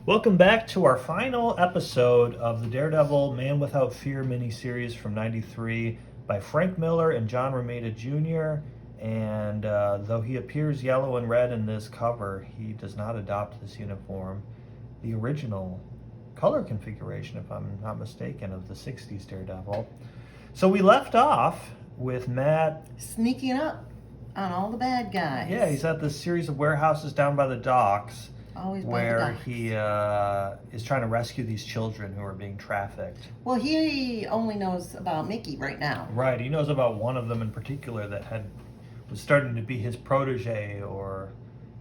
Welcome back to our final episode of the Daredevil Man Without Fear miniseries from '93 by Frank Miller and John Romita Jr. And though he appears yellow and red in this cover, he does not adopt this uniform. The original color configuration, if I'm not mistaken, of the '60s Daredevil. So we left off with Matt sneaking up on all the bad guys. Yeah, he's at this series of warehouses down by the docks. Always where he is trying to rescue these children who are being trafficked. Well, he only knows about Mickey right now. Right, he knows about one of them in particular that was starting to be his protege, or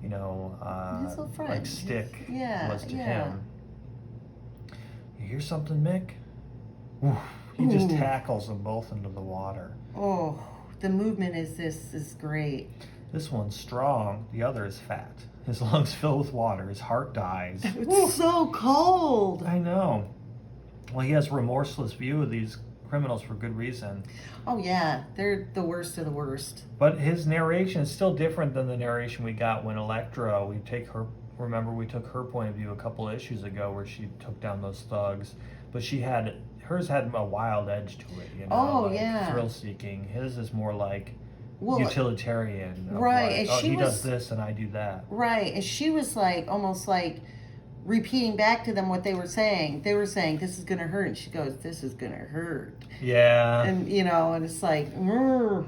his little friend. like Stick was to yeah. him. You hear something, Mick? Ooh, he just tackles them both into the water. Oh, the movement is great. This one's strong. The other is fat. His lungs fill with water. His heart dies. It's so cold. I know. Well, he has a remorseless view of these criminals for good reason. Oh, yeah. They're the worst of the worst. But his narration is still different than the narration we got when Elektra, we took her point of view a couple of issues ago where she took down those thugs. But hers had a wild edge to it, yeah. Thrill-seeking. His is more like utilitarian. Right. Like, he does this and I do that. Right. And she was like, almost like repeating back to them what they were saying. They were saying, this is going to hurt. And she goes, this is going to hurt. Yeah. And, and it's like,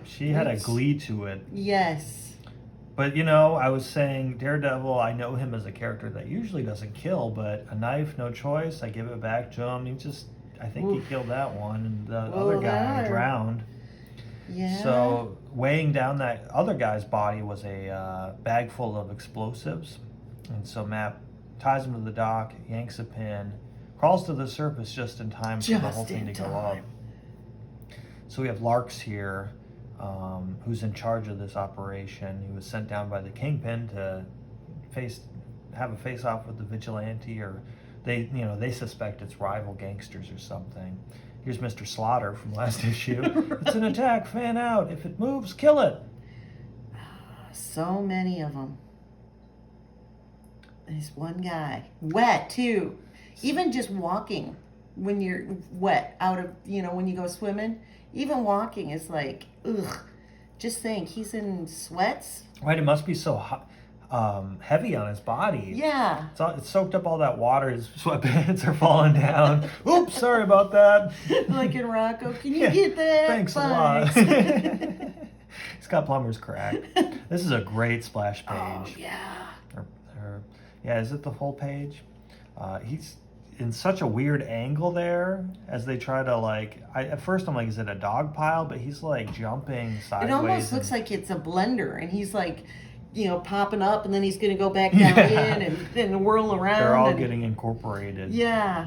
she had a glee to it. Yes. But, I was saying Daredevil, I know him as a character that usually doesn't kill, but a knife, no choice. I give it back to him. I think he killed that one, and the other guy drowned. Yeah. So weighing down that other guy's body was a bag full of explosives. And so Matt ties him to the dock, yanks a pin, crawls to the surface just in time for the whole thing to go up. So we have Larks here, who's in charge of this operation. He was sent down by the Kingpin to have a face-off with the vigilante, or they suspect it's rival gangsters or something. Here's Mr. Slaughter from last issue. It's an attack, fan out. If it moves, kill it. So many of them. There's one guy. Wet, too. Even just walking when you're wet out of, when you go swimming, even walking is like, ugh. Just think, he's in sweats. Right, it must be so hot. Heavy on his body. Yeah. It's soaked up all that water. His sweatpants are falling down. Oops, sorry about that. Like in Rocco. Can you get that? Thanks a lot. He's got plumber's crack. This is a great splash page. Oh, yeah. Yeah, is it the full page? He's in such a weird angle there as they try to at first I'm like, is it a dog pile? But he's like jumping sideways. It almost looks like it's a blender, and he's like, popping up, and then he's going to go back down in and whirl around. They're all getting incorporated. Yeah.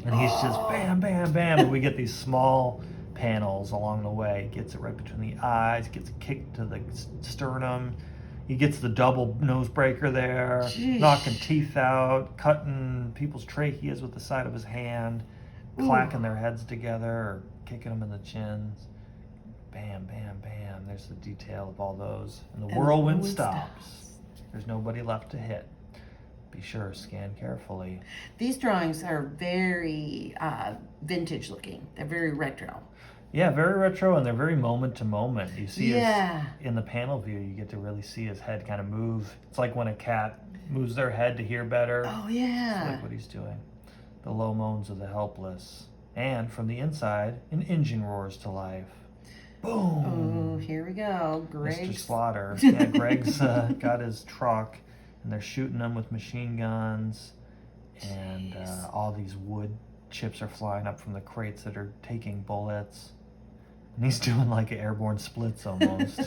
And he's just bam, bam, bam. And we get these small panels along the way. He gets it right between the eyes, gets a kick to the sternum. He gets the double nose breaker there, knocking teeth out, cutting people's tracheas with the side of his hand, clacking their heads together, or kicking them in the chins. Bam, bam, bam. There's the detail of all those. And the whirlwind stops. There's nobody left to hit. Be sure, scan carefully. These drawings are very vintage looking. They're very retro. Yeah, very retro, and they're very moment to moment. You see in the panel view, you get to really see his head kind of move. It's like when a cat moves their head to hear better. Oh, yeah. It's like what he's doing. The low moans of the helpless. And from the inside, an engine roars to life. Boom! Oh, here we go. Mr. Slaughter. Yeah, Greg's got his truck, and they're shooting him with machine guns, and all these wood chips are flying up from the crates that are taking bullets. And he's doing like airborne splits almost.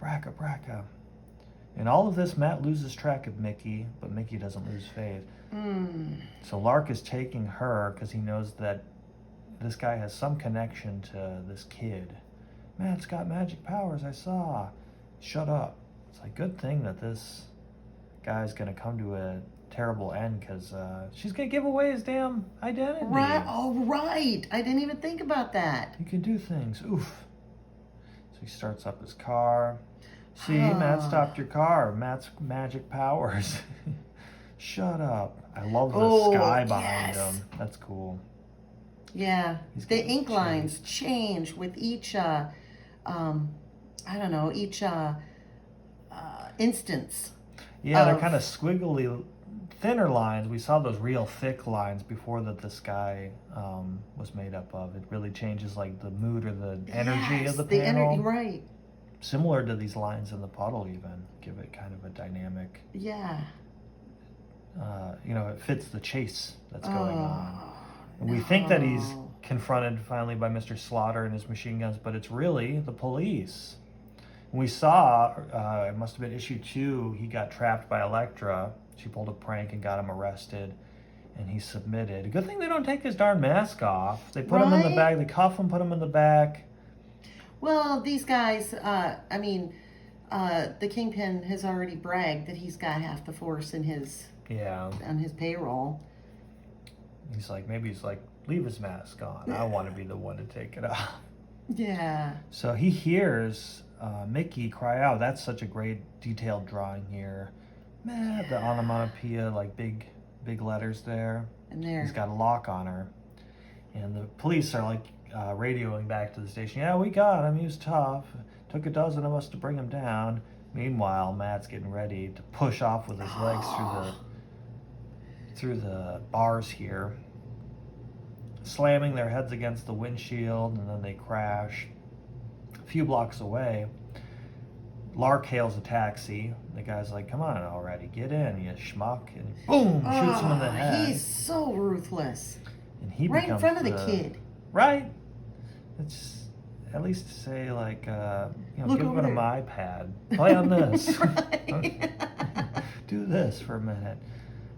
Bracka, bracka. In all of this, Matt loses track of Mickey, but Mickey doesn't lose faith. So Lark is taking her because he knows that this guy has some connection to this kid. Matt's got magic powers, I saw. Shut up. It's like, good thing that this guy's going to come to a terrible end, because she's going to give away his damn identity. Right. Oh, right. I didn't even think about that. He can do things. Oof. So he starts up his car. See, Matt stopped your car. Matt's magic powers. Shut up. I love the Oh, sky behind yes. him. That's cool. Yeah, He's the getting ink lines chased. change with each, I don't know, each instance Yeah, they're kind of of, squiggly, thinner lines. We saw those real thick lines before that the sky was made up of. It really changes like the mood or the energy of yes, the the energy, panel. right. Similar to these lines in the puddle, even give it kind of a dynamic. Yeah. It fits the chase that's going on. Oh, And we think that he's no. confronted finally by Mr. Slaughter and his machine guns, but it's really the police. We saw, it must have been issue 2, he got trapped by Elektra. She pulled a prank and got him arrested, and he submitted. Good thing they don't take his darn mask off. They put him in the Right? bag, they cuff him, put him in the back. Well, these guys, the Kingpin has already bragged that he's got half the force in Yeah. on his payroll. Maybe he's like, leave his mask on. I want to be the one to take it off. Yeah. So he hears Mickey cry out. That's such a great detailed drawing here. Man, the onomatopoeia, like big letters there. And there. He's got a lock on her. And the police are like radioing back to the station. Yeah, we got him. He was tough. Took a dozen of us to bring him down. Meanwhile, Matt's getting ready to push off with his legs through the bars here, slamming their heads against the windshield, and then they crash. A few blocks away, Lark hails a taxi. The guy's like, come on already, get in, you schmuck. And boom, shoots him in the head. He's so ruthless. And he Right in becomes front of the kid. Right? It's at least say, like, Look give over him an there. iPad. Play on this. Right. Do this for a minute.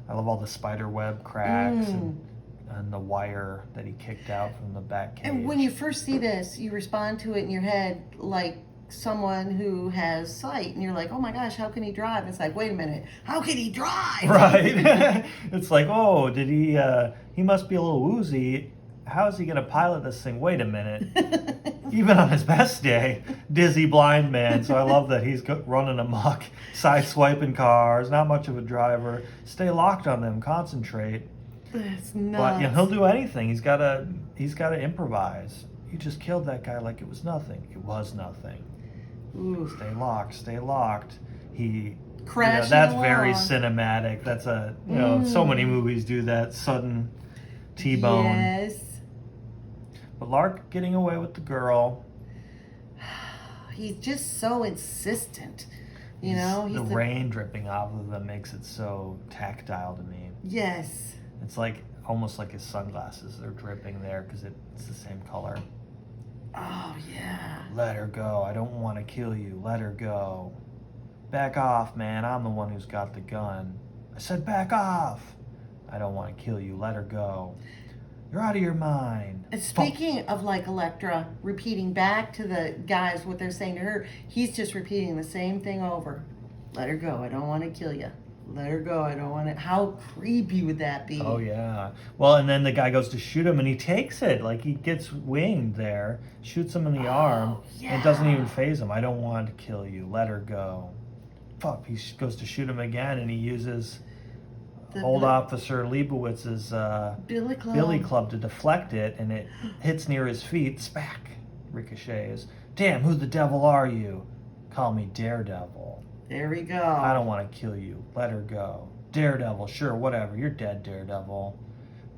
I love all the spider web cracks and the wire that he kicked out from the back cage. And when you first see this, you respond to it in your head like someone who has sight, and you're like, oh my gosh, how can he drive? It's like, wait a minute, how can he drive? Right. It's like, oh, did he must be a little woozy. How is he going to pilot this thing? Wait a minute. Even on his best day, dizzy blind man. So I love that he's running amok, side-swiping cars, not much of a driver. Stay locked on them, concentrate. That's nuts. But he'll do anything. He's got to improvise. You just killed that guy like it was nothing. It was nothing. Ooh. Stay locked. Stay locked. He Crashing that's along. very cinematic. That's so many movies do that sudden T-bone. Yes. But Lark getting away with the girl. He's just so insistent. He's the rain dripping off of them makes it so tactile to me. Yes. It's like almost like his sunglasses. They're dripping there because it's the same color. Oh, yeah. Let her go. I don't want to kill you. Let her go. Back off, man. I'm the one who's got the gun. I said back off. I don't want to kill you. Let her go. You're out of your mind. And speaking of like Elektra repeating back to the guys what they're saying to her, he's just repeating the same thing over. Let her go. I don't want to kill you. Let her go. I don't want to. How creepy would that be? Oh, yeah. Well, and then the guy goes to shoot him, and he takes it. Like, he gets winged there, shoots him in the arm, and doesn't even faze him. I don't want to kill you. Let her go. Fuck. He goes to shoot him again, and he uses old officer Leibowitz's billy club to deflect it, and it hits near his feet. Spack. Ricochets. Damn, who the devil are you? Call me Daredevil. There we go. I don't want to kill you. Let her go. Daredevil, sure, whatever. You're dead, Daredevil.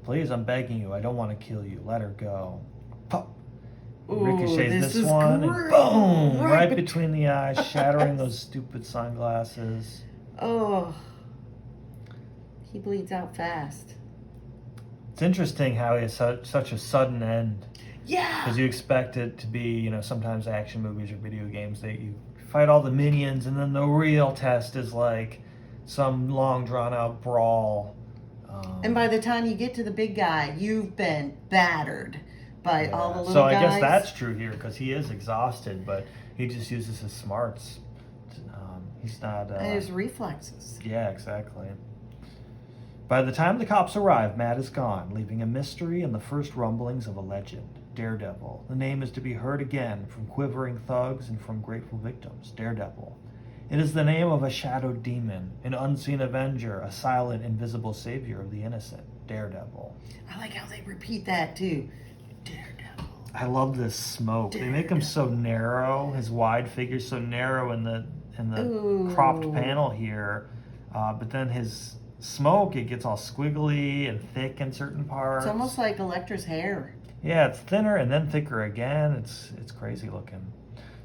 Please, I'm begging you. I don't want to kill you. Let her go. Pop. Ricochets this one, and boom! Right between the eyes, shattering those stupid sunglasses. Oh. He bleeds out fast. It's interesting how he has such a sudden end. Yeah. Because you expect it to be, sometimes action movies or video games that you fight all the minions, and then the real test is like some long drawn out brawl. And by the time you get to the big guy, you've been battered by all the little guys. So I guess that's true here because he is exhausted, but he just uses his smarts. He's not. And his reflexes. Yeah, exactly. By the time the cops arrive, Matt is gone, leaving a mystery and the first rumblings of a legend. Daredevil. The name is to be heard again from quivering thugs and from grateful victims. Daredevil. It is the name of a shadowed demon, an unseen avenger, a silent, invisible savior of the innocent, Daredevil. I like how they repeat that too. Daredevil. I love this smoke. They make him so narrow. His wide figure's so narrow in the Ooh. cropped panel here, but then his smoke, it gets all squiggly and thick in certain parts. It's almost like Elektra's hair. Yeah, it's thinner and then thicker again. It's crazy looking.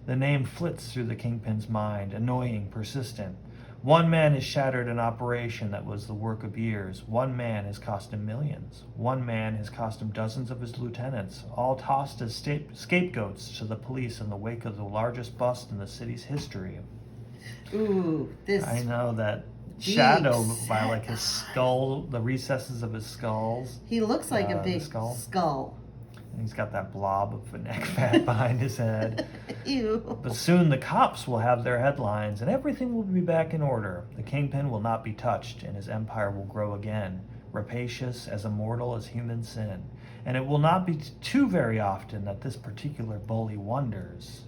The name flits through the Kingpin's mind, annoying, persistent. One man has shattered an operation that was the work of years. One man has cost him millions. One man has cost him dozens of his lieutenants, all tossed as scapegoats to the police in the wake of the largest bust in the city's history. Ooh, this. I know that deep shadow by like his set skull, the recesses of his skulls. He looks like a big skull. And he's got that blob of neck fat behind his head. Ew. But soon the cops will have their headlines and everything will be back in order. The Kingpin will not be touched and his empire will grow again, rapacious, as immortal as human sin. And it will not be too very often that this particular bully wonders,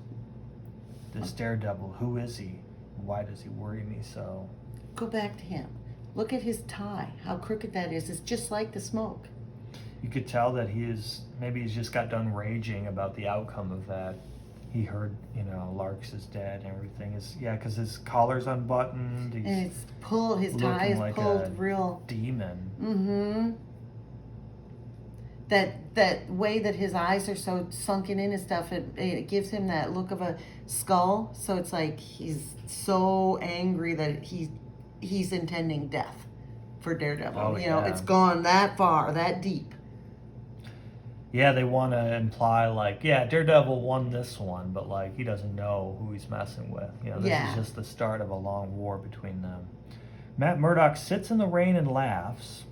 this Daredevil, who is he? Why does he worry me so? Go back to him. Look at his tie. How crooked that is. It's just like the smoke. You could tell that maybe he's just got done raging about the outcome of that. He heard, Larks is dead and everything. Because his collar's unbuttoned. He's And it's pulled, his tie is like pulled a real. demon. Mm-hmm. That way that his eyes are so sunken in and stuff, it gives him that look of a skull. So it's like he's so angry that he's intending death for Daredevil. Oh, yeah. It's gone that far, that deep. Yeah, they want to imply Daredevil won this one, but he doesn't know who he's messing with. This is just the start of a long war between them. Matt Murdock sits in the rain and laughs.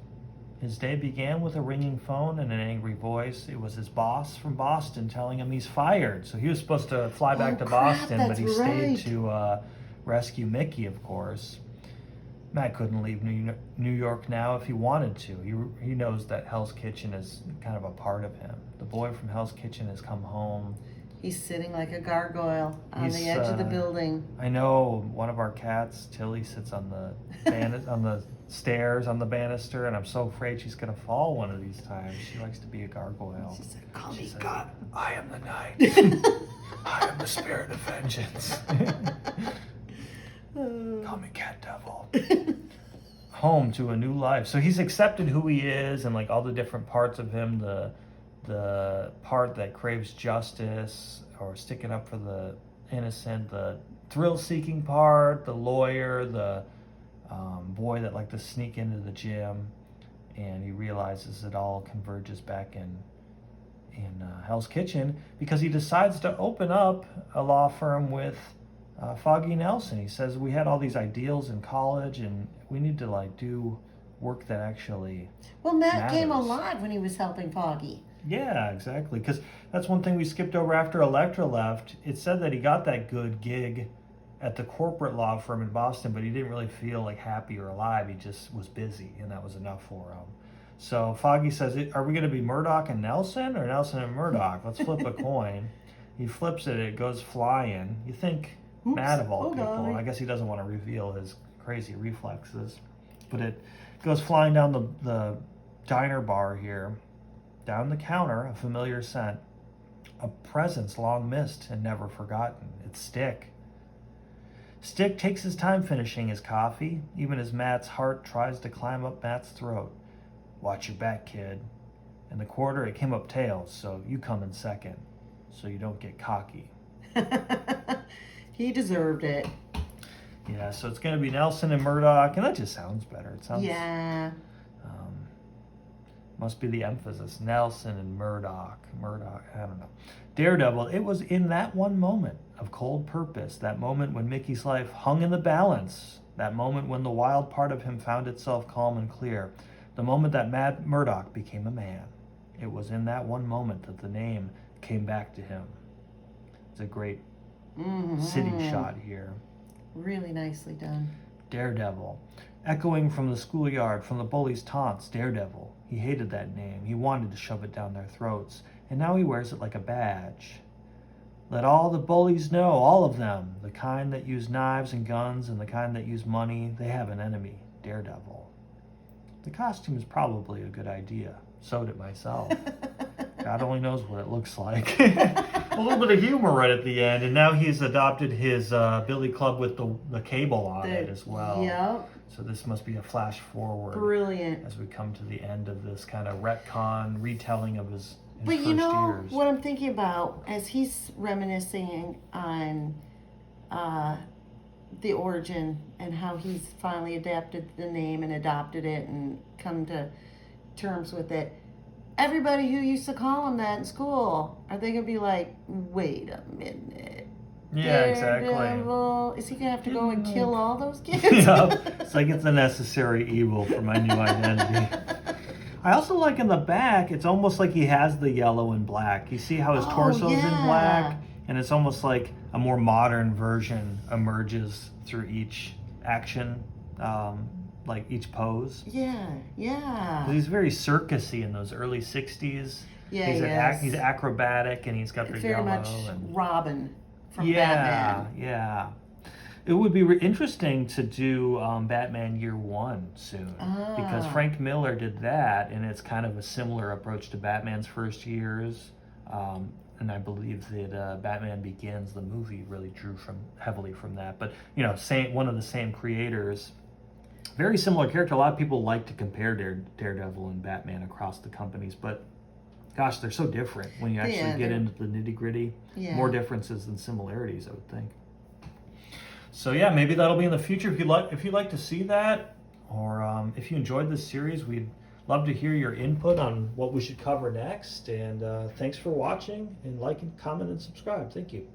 His day began with a ringing phone and an angry voice. It was his boss from Boston telling him he's fired. So he was supposed to fly back to Boston, but he stayed to rescue Mickey, of course. Matt couldn't leave New York now if he wanted to. He knows that Hell's Kitchen is kind of a part of him. The boy from Hell's Kitchen has come home. He's sitting like a gargoyle on the edge of the building. I know one of our cats, Tilly, sits on the stairs on the banister, and I'm so afraid she's gonna fall one of these times. She likes to be a gargoyle. She said, "Call me God. I am the night. I am the spirit of vengeance." Call me Cat Devil. Home to a new life. So he's accepted who he is and all the different parts of him, the part that craves justice or sticking up for the innocent, the thrill-seeking part, the lawyer, the boy that liked to sneak into the gym, and he realizes it all converges back in Hell's Kitchen because he decides to open up a law firm with Foggy Nelson. He says, we had all these ideals in college and we need to do work that actually Well, Matt matters. came alive when he was helping Foggy. Yeah, exactly. Because that's one thing we skipped over after Elektra left. It said that he got that good gig at the corporate law firm in Boston, but he didn't really feel happy or alive. He just was busy, and that was enough for him. So Foggy says, are we going to be Murdoch and Nelson or Nelson and Murdoch? Let's flip a coin. He flips it. It goes flying. You think Oops. Matt of all people. Golly. I guess he doesn't want to reveal his crazy reflexes. But it goes flying down the diner bar here. Down the counter, a familiar scent. A presence long missed and never forgotten. It's Stick. Stick takes his time finishing his coffee, even as Matt's heart tries to climb up Matt's throat. Watch your back, kid. In the quarter, it came up tails, so you come in second, so you don't get cocky. He deserved it. Yeah, so it's going to be Nelson and Murdoch, and that just sounds better. It sounds... Yeah. Must be the emphasis. Nelson and Murdoch, I don't know. Daredevil, it was in that one moment of cold purpose, that moment when Mickey's life hung in the balance, that moment when the wild part of him found itself calm and clear, the moment that Matt Murdoch became a man. It was in that one moment that the name came back to him. It's a great city shot here. Really nicely done. Daredevil. Echoing from the schoolyard, from the bullies' taunts, Daredevil. He hated that name. He wanted to shove it down their throats. And now he wears it like a badge. Let all the bullies know, all of them, the kind that use knives and guns and the kind that use money, they have an enemy, Daredevil. The costume is probably a good idea. Sewed it myself. God only knows what it looks like. A little bit of humor right at the end, and now he's adopted his Billy Club with the cable on it as well. Yep. So this must be a flash forward. Brilliant. As we come to the end of this kind of retcon retelling of his But first you know years. what I'm thinking about as he's reminiscing on the origin and how he's finally adapted the name and adopted it and come to terms with it. Everybody who used to call him that in school, are they gonna be like, wait a minute? Yeah, exactly. Daredevil? Is he gonna have to go and kill all those kids? Yeah, it's like it's a necessary evil for my new identity. I also like in the back, it's almost like he has the yellow and black. You see how his torso's in black? And it's almost like a more modern version emerges through each action, like each pose. Yeah. He's very circusy in those early 60s. Yeah, he's acrobatic and he's got the very yellow. much And, Robin from Batman. Yeah. It would be interesting to do Batman Year One soon because Frank Miller did that, and it's kind of a similar approach to Batman's first years. And I believe that Batman Begins, the movie, really drew heavily from that. But one of the same creators, very similar character. A lot of people like to compare Daredevil and Batman across the companies, but gosh, they're so different when you actually get into the nitty gritty. Yeah. More differences than similarities, I would think. So yeah, maybe that'll be in the future. If you'd like to see that, or if you enjoyed this series, we'd love to hear your input on what we should cover next. And thanks for watching, and like and comment and subscribe. Thank you.